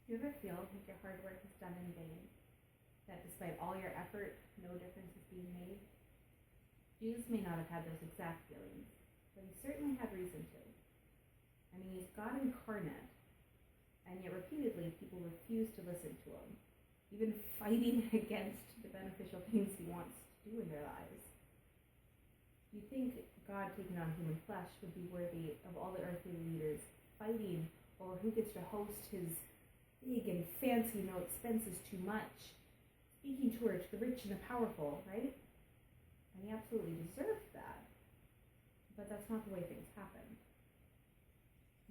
Do you ever feel like your hard work is done in vain? That despite all your effort, no difference is being made? Jesus may not have had those exact feelings, but he certainly had reason to. I mean, he's God incarnate, and yet repeatedly people refuse to listen to him, even fighting against the beneficial things he wants to do in their lives. Do you think God taking on human flesh would be worthy of all the earthly leaders fighting over who gets to host his big and fancy, no expenses too much, speaking tour to the rich and the powerful, right? And he absolutely deserved that. But that's not the way things happen.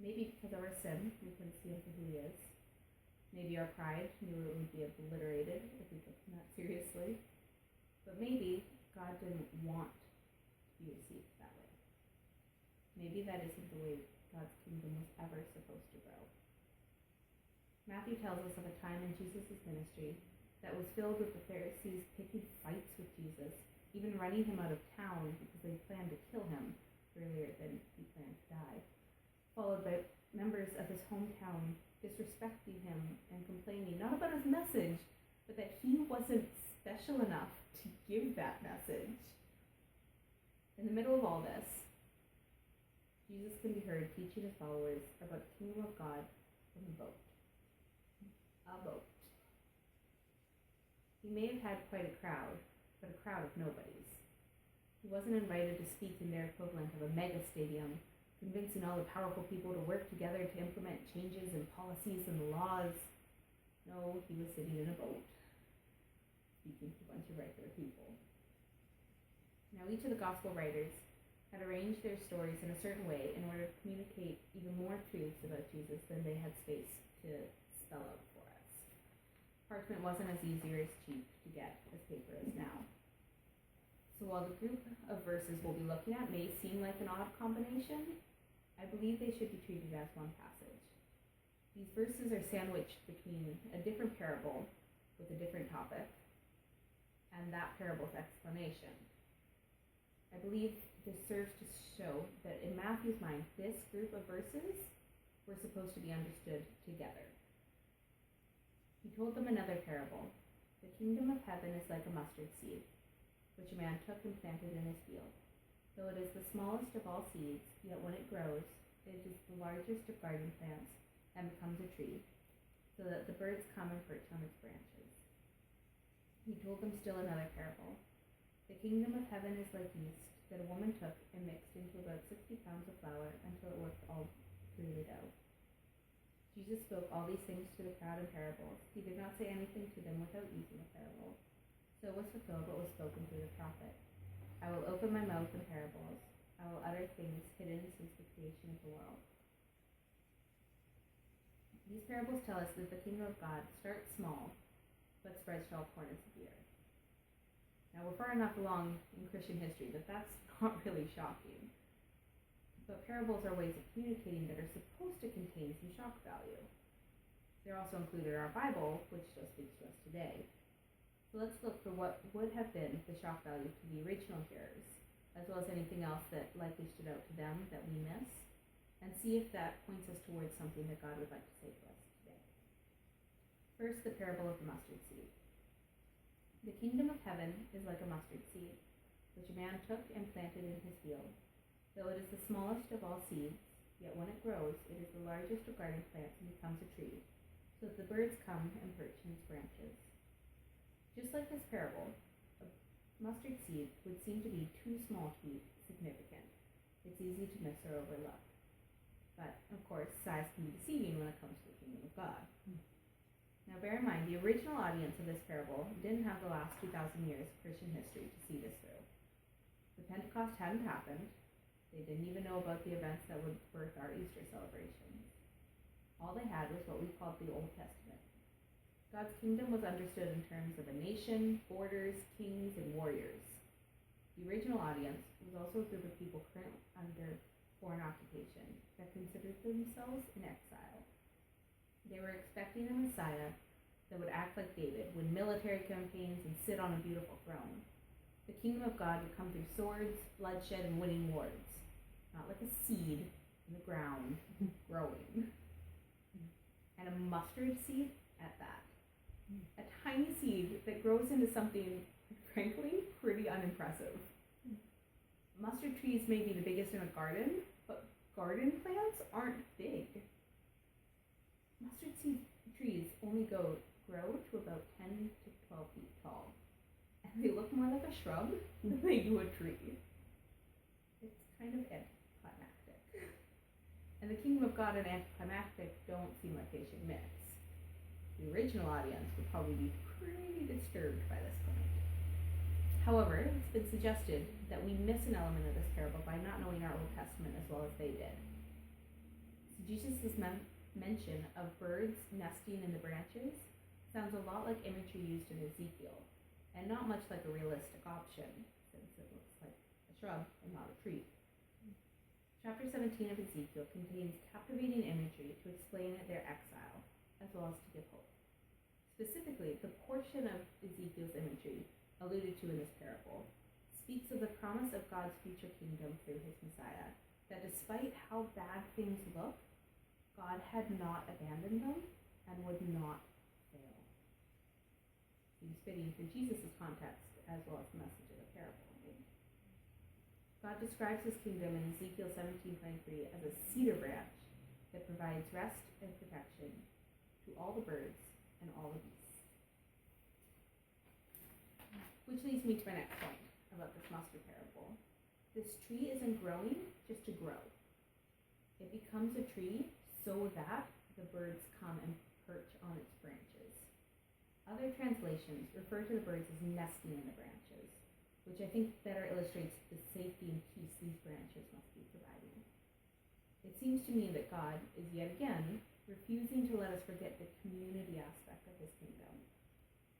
Maybe because of our sin, we couldn't see him for who he is. Maybe our pride knew it would be obliterated if we took him that seriously. But maybe God didn't want to be received that way. Maybe that isn't the way God's kingdom was ever supposed to grow. Matthew tells us of a time in Jesus' ministry that was filled with the Pharisees picking fights with Jesus, even running him out of town because they planned to kill him earlier than he planned to die, followed by members of his hometown disrespecting him and complaining not about his message, but that he wasn't special enough to give that message. In the middle of all this, Jesus can be heard teaching his followers about the kingdom of God from a boat. A boat. He may have had quite a crowd, but a crowd of nobodies. He wasn't invited to speak in their equivalent of a mega stadium, convincing all the powerful people to work together to implement changes in policies and laws. No, he was sitting in a boat, speaking to a bunch of regular people. Now, each of the gospel writers had arranged their stories in a certain way in order to communicate even more truths about Jesus than they had space to spell out for us. Parchment wasn't as easy or as cheap to get as paper is now. So while the group of verses we'll be looking at may seem like an odd combination, I believe they should be treated as one passage. These verses are sandwiched between a different parable with a different topic and that parable's explanation. I believe this serves to show that in Matthew's mind, this group of verses were supposed to be understood together. He told them another parable. The kingdom of heaven is like a mustard seed, which a man took and planted in his field. Though it is the smallest of all seeds, yet when it grows, it is the largest of garden plants and becomes a tree, so that the birds come and perch on its branches. He told them still another parable. The kingdom of heaven is like yeast that a woman took and mixed into about 60 pounds of flour until it worked all through the dough. Jesus spoke all these things to the crowd in parables. He did not say anything to them without using a parable. So was fulfilled what was spoken through the prophet. I will open my mouth in parables. I will utter things hidden since the creation of the world. These parables tell us that the kingdom of God starts small, but spreads to all corners of the earth. Now, we're far enough along in Christian history that that's not really shocking. But parables are ways of communicating that are supposed to contain some shock value. They're also included in our Bible, which still speaks to us today. So let's look for what would have been the shock value to the original hearers, as well as anything else that likely stood out to them that we miss, and see if that points us towards something that God would like to say to us today. First, the parable of the mustard seed. The kingdom of heaven is like a mustard seed, which a man took and planted in his field. Though it is the smallest of all seeds, yet when it grows, it is the largest of garden plants and becomes a tree, so that the birds come and perch in its branches. Just like this parable, a mustard seed would seem to be too small to be significant. It's easy to miss or overlook. But, of course, size can be deceiving when it comes to the kingdom of God. Now, bear in mind, the original audience of this parable didn't have the last 2,000 years of Christian history to see this through. The Pentecost hadn't happened. They didn't even know about the events that would birth our Easter celebrations. All they had was what we called the Old Testament. God's kingdom was understood in terms of a nation, borders, kings, and warriors. The original audience was also a group of people currently under foreign occupation that considered themselves in exile. They were expecting a Messiah that would act like David, win military campaigns, and sit on a beautiful throne. The kingdom of God would come through swords, bloodshed, and winning wars, not like a seed in the ground growing. And and a mustard seed at that. A tiny seed that grows into something, frankly, pretty unimpressive. Mustard trees may be the biggest in a garden, but garden plants aren't big. Mustard seed trees only grow to about 10 to 12 feet tall, and they look more like a shrub than they do a tree. It's kind of anticlimactic. And the kingdom of God and anticlimactic don't seem like they should mix. The original audience would probably be pretty disturbed by this point. However, it's been suggested that we miss an element of this parable by not knowing our Old Testament as well as they did. So Jesus' mention of birds nesting in the branches sounds a lot like imagery used in Ezekiel, and not much like a realistic option, since it looks like a shrub and not a tree. Chapter 17 of Ezekiel contains captivating imagery to explain their exile, as well as to give hope. Specifically, the portion of Ezekiel's imagery alluded to in this parable speaks of the promise of God's future kingdom through his Messiah, that despite how bad things look, God had not abandoned them and would not fail. Seems fitting for Jesus' context as well as the message of the parable. Right? God describes his kingdom in Ezekiel 17:23 as a cedar branch that provides rest and protection to all the birds and all the beasts. Which leads me to my next point about this mustard parable. This tree isn't growing just to grow. It becomes a tree so that the birds come and perch on its branches. Other translations refer to the birds as nesting in the branches, which I think better illustrates the safety and peace these branches must be providing. It seems to me that God is yet again refusing to let us forget the community aspect of his kingdom.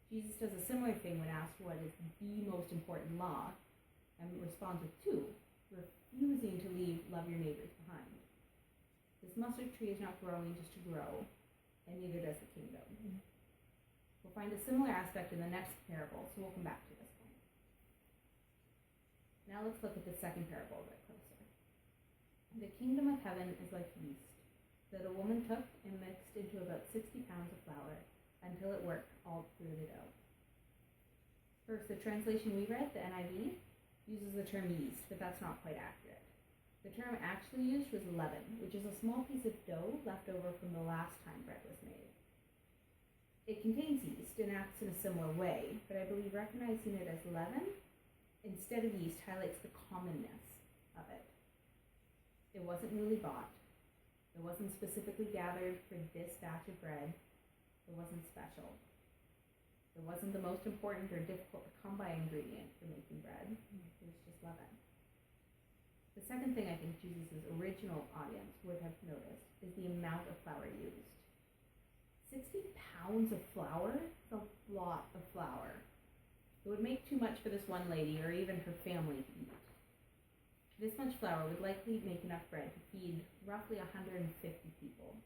Jesus does a similar thing when asked what is the most important law, and responds with two, refusing to leave love your neighbors behind. This mustard tree is not growing just to grow, and neither does the kingdom. We'll find a similar aspect in the next parable, so we'll come back to this point. Now let's look at the second parable a bit closer. The kingdom of heaven is like yeast that a woman took and mixed into about 60 pounds of flour until it worked all through the dough. First, the translation we read, the NIV, uses the term yeast, but that's not quite accurate. The term actually used was leaven, which is a small piece of dough left over from the last time bread was made. It contains yeast and acts in a similar way, but I believe recognizing it as leaven instead of yeast highlights the commonness of it. It wasn't newly bought. It wasn't specifically gathered for this batch of bread. It wasn't special. It wasn't the most important or difficult to come by ingredient for making bread. It was just leaven. The second thing I think Jesus' original audience would have noticed is the amount of flour used. 60 pounds of flour is a lot of flour. It would make too much for this one lady or even her family to eat. This much flour would likely make enough bread to feed roughly 150 people.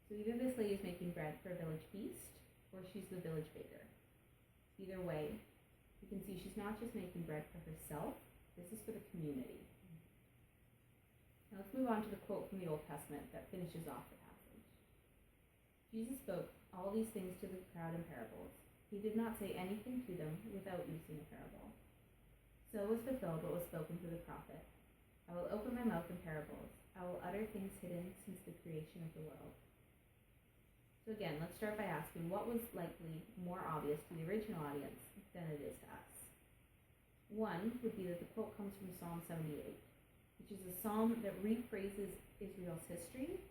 So either this lady is making bread for a village feast, or she's the village baker. Either way, you can see she's not just making bread for herself, this is for the community. Now let's move on to the quote from the Old Testament that finishes off the passage. Jesus spoke all these things to the crowd in parables. He did not say anything to them without using a parable. So was fulfilled what was spoken through the prophet. I will open my mouth in parables. I will utter things hidden since the creation of the world. So again, let's start by asking what was likely more obvious to the original audience than it is to us. One would be that the quote comes from Psalm 78, which is a psalm that rephrases Israel's history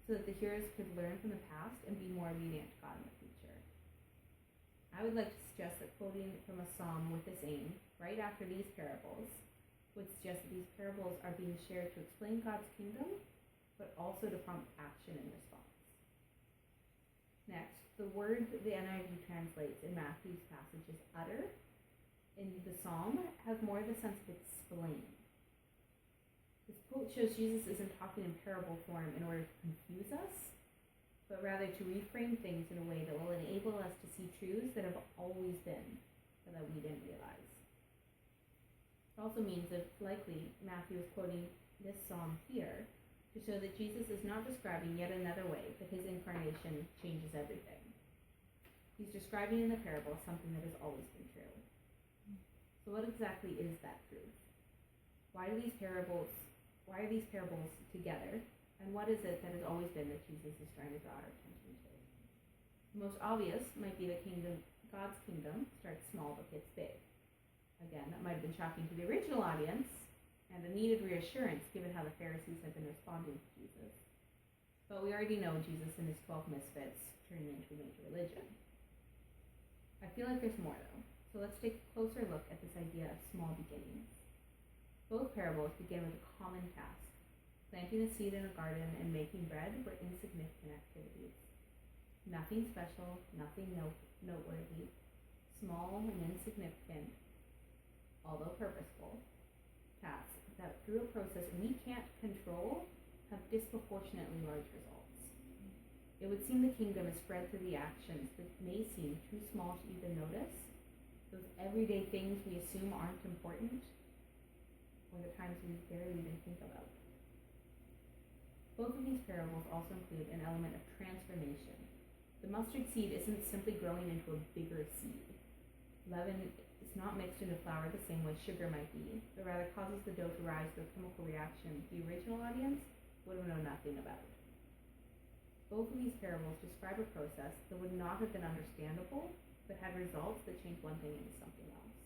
so that the hearers could learn from the past and be more obedient to God in the future. I would like to suggest that quoting from a psalm with this aim, right after these parables, would suggest that these parables are being shared to explain God's kingdom, but also to prompt action in response. Next, the word that the NIV translates in Matthew's passage as utter, in the psalm, has more the sense of explain. This quote shows Jesus isn't talking in parable form in order to confuse us, but rather to reframe things in a way that will enable us to see truths that have always been, but that we didn't realize. It also means that likely Matthew is quoting this psalm here to to show that Jesus is not describing yet another way that his incarnation changes everything. He's describing in the parable something that has always been true. So what exactly is that truth? Why are these parables together? And what is it that has always been that Jesus is trying to draw our attention to? The most obvious might be God's kingdom starts small but gets big. Again, that might have been shocking to the original audience and a needed reassurance given how the Pharisees had been responding to Jesus. But we already know Jesus and his 12 misfits turning into a major religion. I feel like there's more though, so let's take a closer look at this idea of small beginnings. Both parables begin with a common task. Planting a seed in a garden and making bread were insignificant activities. Nothing special, nothing noteworthy, small and insignificant, although purposeful, tasks that through a process we can't control have disproportionately large results. It would seem the kingdom is spread through the actions that may seem too small to even notice, those everyday things we assume aren't important, or the times we barely even think about. Both of these parables also include an element of transformation. The mustard seed isn't simply growing into a bigger seed. Leaven is not mixed into flour the same way sugar might be, but rather causes the dough to rise through a chemical reaction the original audience would have known nothing about. Both of these parables describe a process that would not have been understandable, but had results that change one thing into something else.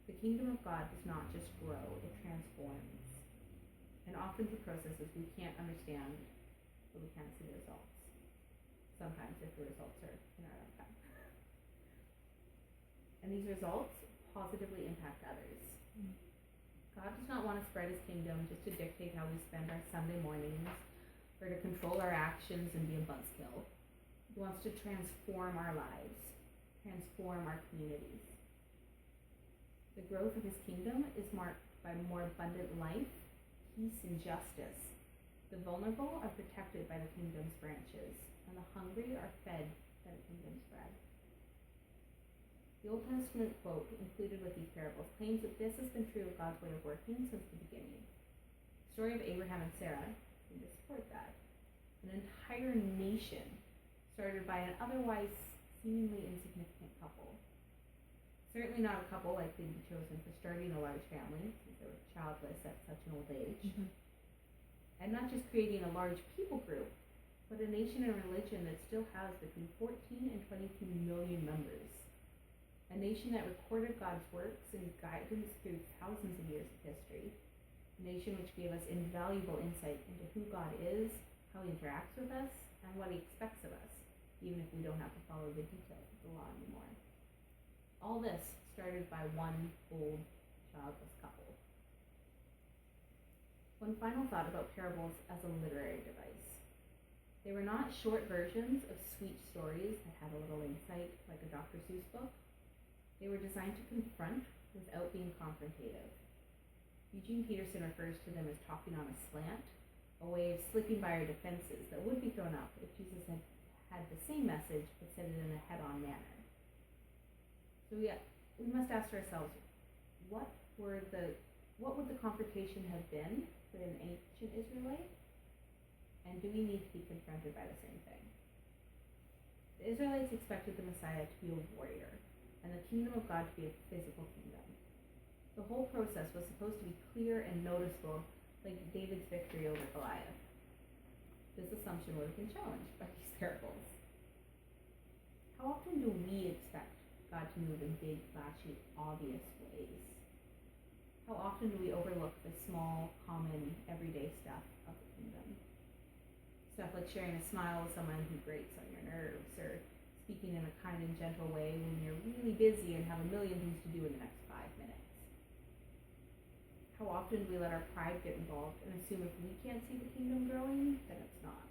The kingdom of God does not just grow, it transforms. And often through processes we can't understand, but we can't see the results. Sometimes if the results are in our lifetime. And these results positively impact others. God does not want to spread his kingdom just to dictate how we spend our Sunday mornings or to control our actions and be a buzzkill. He wants to transform our lives, transform our communities. The growth of his kingdom is marked by more abundant life, peace, and justice. The vulnerable are protected by the kingdom's branches, and the hungry are fed by the kingdom's bread. The Old Testament quote included with these parables claims that this has been true of God's way of working since the beginning. The story of Abraham and Sarah seems to support that. An entire nation started by an otherwise seemingly insignificant couple. Certainly not a couple likely to be chosen for starting a large family, since they were childless at such an old age. And not just creating a large people group, but a nation and religion that still has between 14 and 22 million members. A nation that recorded God's works and guidance through thousands of years of history. A nation which gave us invaluable insight into who God is, how he interacts with us, and what he expects of us, even if we don't have to follow the details of the law anymore. All this started by one old, childless couple. One final thought about parables as a literary device. They were not short versions of sweet stories that had a little insight, like a Dr. Seuss book. They were designed to confront without being confrontative. Eugene Peterson refers to them as talking on a slant, a way of slipping by our defenses that would be thrown up if Jesus had the same message but said it in a head-on manner. So we must ask ourselves, what would the confrontation have been for an ancient Israelite? And do we need to be confronted by the same thing? The Israelites expected the Messiah to be a warrior, and the kingdom of God to be a physical kingdom. The whole process was supposed to be clear and noticeable, like David's victory over Goliath. This assumption would have been challenged by these parables. How often do we expect God to move in big, flashy, obvious ways? How often do we overlook the small, common, everyday stuff of the kingdom? Stuff like sharing a smile with someone who grates on your nerves, or speaking in a kind and gentle way when you're really busy and have a million things to do in the next 5 minutes. How often do we let our pride get involved and assume if we can't see the kingdom growing, then it's not?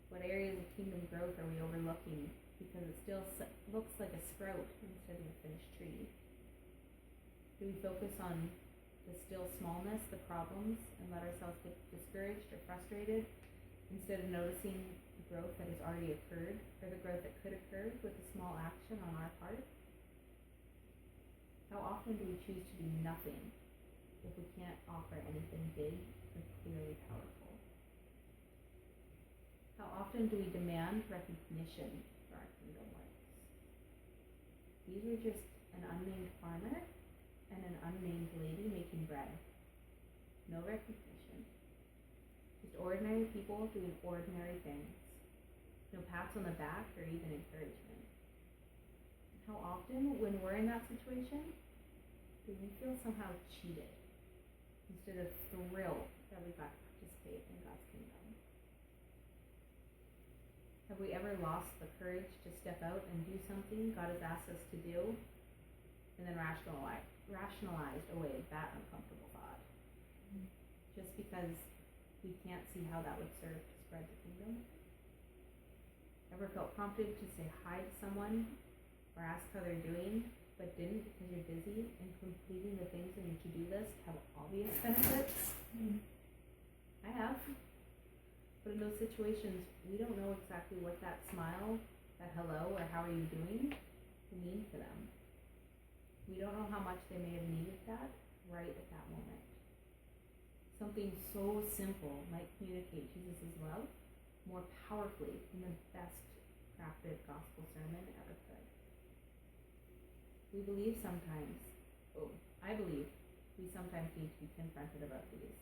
What areas of kingdom growth are we overlooking because it still looks like a sprout instead of a finished tree? Do we focus on the still smallness, the problems, and let ourselves get discouraged or frustrated instead of noticing the growth that has already occurred, or the growth that could occur with a small action on our part? How often do we choose to do nothing if we can't offer anything big are clearly powerful. How often do we demand recognition for our kingdom works? These are just an unnamed farmer and an unnamed lady making bread. No recognition. Just ordinary people doing ordinary things. No pats on the back or even encouragement. How often, when we're in that situation, do we feel somehow cheated instead of thrilled that we got to participate in God's kingdom? Have we ever lost the courage to step out and do something God has asked us to do, and then rationalized away that uncomfortable thought? Just because we can't see how that would serve to spread the kingdom? Ever felt prompted to say hi to someone or ask how they're doing, but didn't because you're busy and completing the things on your to-do list have obvious benefits? I have. But in those situations, we don't know exactly what that smile, that hello, or how are you doing mean for them. We don't know how much they may have needed that right at that moment. Something so simple might communicate Jesus' love more powerfully than the best crafted gospel sermon ever could. I believe we sometimes need to be confronted about these.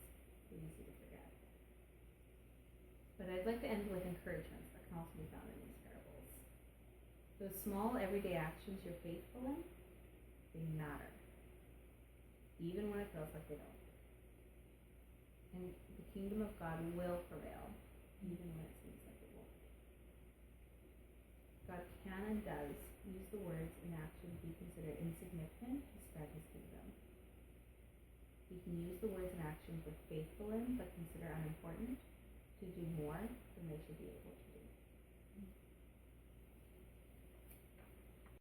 They're easy to forget. But I'd like to end with encouragements that can also be found in these parables. Those small everyday actions you're faithful in, they matter. Even when it feels like they don't. And the kingdom of God will prevail, even when it seems like it won't. God can and does use the words and actions we consider insignificant to spread his kingdom. He can use the words and actions we're faithful in but consider unimportant to do more than they should be able